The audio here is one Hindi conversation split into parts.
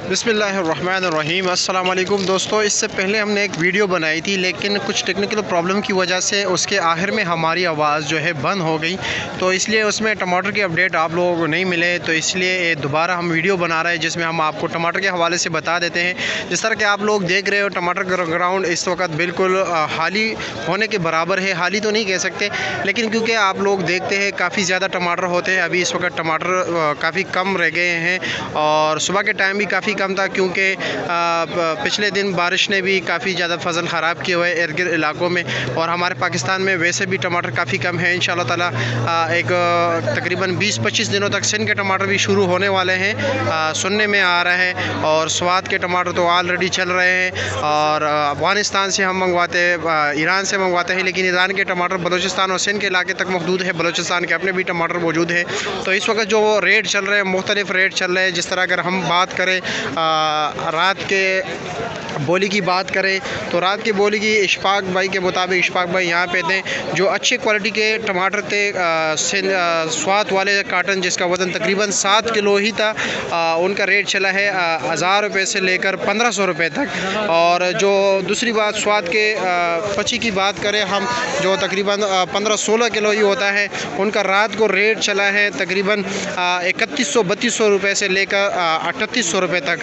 बिस्मिल्लाहिर्रहमानिर्रहीम। अस्सलाम वालेकुम दोस्तों, इससे पहले हमने एक वीडियो बनाई थी लेकिन कुछ टेक्निकल प्रॉब्लम की वजह से उसके आखिर में हमारी आवाज़ जो है बंद हो गई, तो इसलिए उसमें टमाटर की अपडेट आप लोगों को नहीं मिले। तो इसलिए दोबारा हम वीडियो बना रहे हैं जिसमें हम आपको टमाटर के हवाले से बता देते हैं। जिस तरह के आप लोग देख रहे हो, टमाटर ग्राउंड इस वक्त बिल्कुल खाली होने के बराबर है। खाली तो नहीं कह सकते, लेकिन क्योंकि आप लोग देखते हैं काफ़ी ज़्यादा टमाटर होते हैं। अभी इस वक्त टमाटर काफ़ी कम रह गए हैं और सुबह के टाइम भी काफ़ी कम था, क्योंकि पिछले दिन बारिश ने भी काफ़ी ज़्यादा फसल ख़राब किए हुए इर्द गिर्द इलाकों में। और हमारे पाकिस्तान में वैसे भी टमाटर काफ़ी कम है। इंशाल्लाह ताला एक तकरीबन 20-25 दिनों तक सिंध के टमाटर भी शुरू होने वाले हैं, सुनने में आ रहा है। और स्वात के टमाटर तो ऑलरेडी चल रहे हैं और अफ़गानिस्तान से हम मंगवाते हैं, ईरान से मंगवाते हैं, लेकिन ईरान के टमाटर बलूचिस्तान और सिंध के इलाके तक महदूद है। बलूचिस्तान के अपने भी टमाटर मौजूद हैं। तो इस वक्त जो रेट चल रहे हैं, मुख्तलिफ़ रेट चल रहे हैं। जिस तरह अगर हम बात करें रात के बोली की बात करें, तो रात की बोली की इशफाक भाई के मुताबिक, इशफाक भाई यहाँ पे थे, जो अच्छे क्वालिटी के टमाटर थे, स्वाद वाले काटन जिसका वज़न तकरीबन 7 किलो ही था, उनका रेट चला है 1000 रुपये से लेकर 1500 रुपये तक। और जो दूसरी बात स्वाद के पची की बात करें हम, जो तकरीबन 15-16 किलो ही होता है, उनका रात को रेट चला है तकरीबन 3100-3200 रुपये से लेकर 3800 रुपये तक।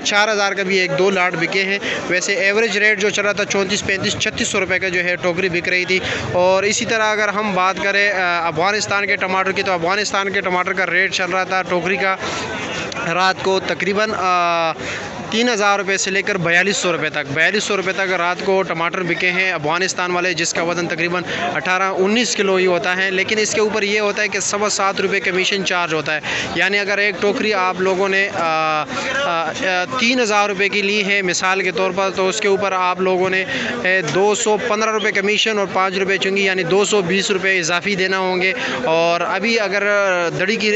4000 का भी 1-2 लाट बिके हैं। वैसे एवरेज रेट जो चला था 34-35-3600 रुपये का जो है टोकरी बिक रही थी। और इसी तरह अगर हम बात करें अफ़गानिस्तान के टमाटर की, तो अफ़गानिस्तान के टमाटर का रेट चल रहा था टोकरी का रात को तकरीबन 3000 रुपये से लेकर 4200 रुपये तक। 4200 रुपये तक रात को टमाटर बिके हैं अफ़गानिस्तान वाले, जिसका वज़न तकरीबन 18-19 किलो ही होता है। लेकिन इसके ऊपर ये होता है कि 7.25 रुपये कमीशन चार्ज होता है। यानी अगर एक टोकरी आप लोगों ने 3000 रुपये की ली है मिसाल के तौर पर, तो उसके ऊपर आप लोगों ने 215 रुपये कमीशन और 5 रुपये चुंगी, यानी 220 रुपये इजाफी देना होंगे। और अभी अगर दड़ी की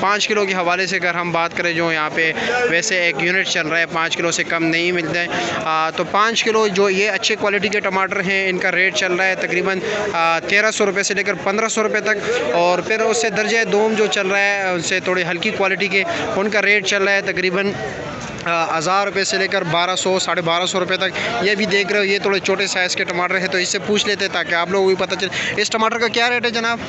5 किलो के हवाले से अगर हम बात करें, जो यहाँ पे वैसे एक यूनिट चल रहा है 5 किलो से कम नहीं मिलता है, तो 5 किलो जो ये अच्छे क्वालिटी के टमाटर हैं, इनका रेट चल रहा है तकरीबन 1300 रुपये से लेकर 1500 रुपये तक। और फिर उससे दर्जे दोम जो चल रहा है, उनसे थोड़ी हल्की क्वालिटी के, उनका रेट चल रहा है तकरीबन 1000 रुपये से लेकर 1200-1250 रुपये तक। ये भी देख रहे हो, ये थोड़े छोटे साइज़ के टमाटर हैं, तो इससे पूछ लेते हैं ताकि आप लोगों को भी पता चले। इस टमाटर का क्या रेट है जनाब?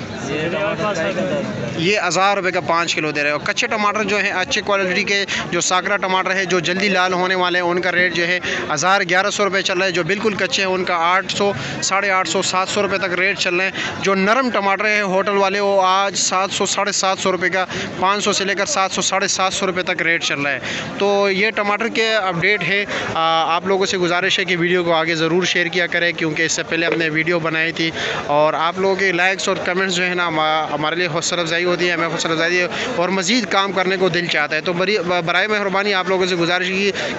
ये 1000 रुपये का 5 किलो दे रहे हो। कच्चे टमाटर जो है अच्छे क्वालिटी के, जो साकरा टमाटर है, जो जल्दी लाल होने वाले हैं, उनका रेट जो है 1100 रुपये चल रहा है। जो बिल्कुल कच्चे हैं उनका 800, 850, 700 रुपये तक रेट चल रहे हैं। जो नरम टमाटर हैं होटल वाले, वो आज 700, 750 रुपये का, 500 से लेकर 700, 750 रुपये तक रेट चल रहा है। तो ये टमाटर के अपडेट है। आप लोगों से गुजारिश है कि वीडियो को आगे ज़रूर शेयर किया करें, क्योंकि इससे पहले हमने वीडियो बनाई थी। और आप लोगों के लाइक्स और कमेंट्स जो है ना, हमारे लिए हौसला अफजाई होती है, हमें हौसला अफजाई है और मज़ीद काम करने को दिल चाहता है। तो बराए मेहरबानी आप लोगों से गुजारिश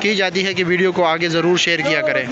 की जाती है कि वीडियो को आगे ज़रूर शेयर किया करें।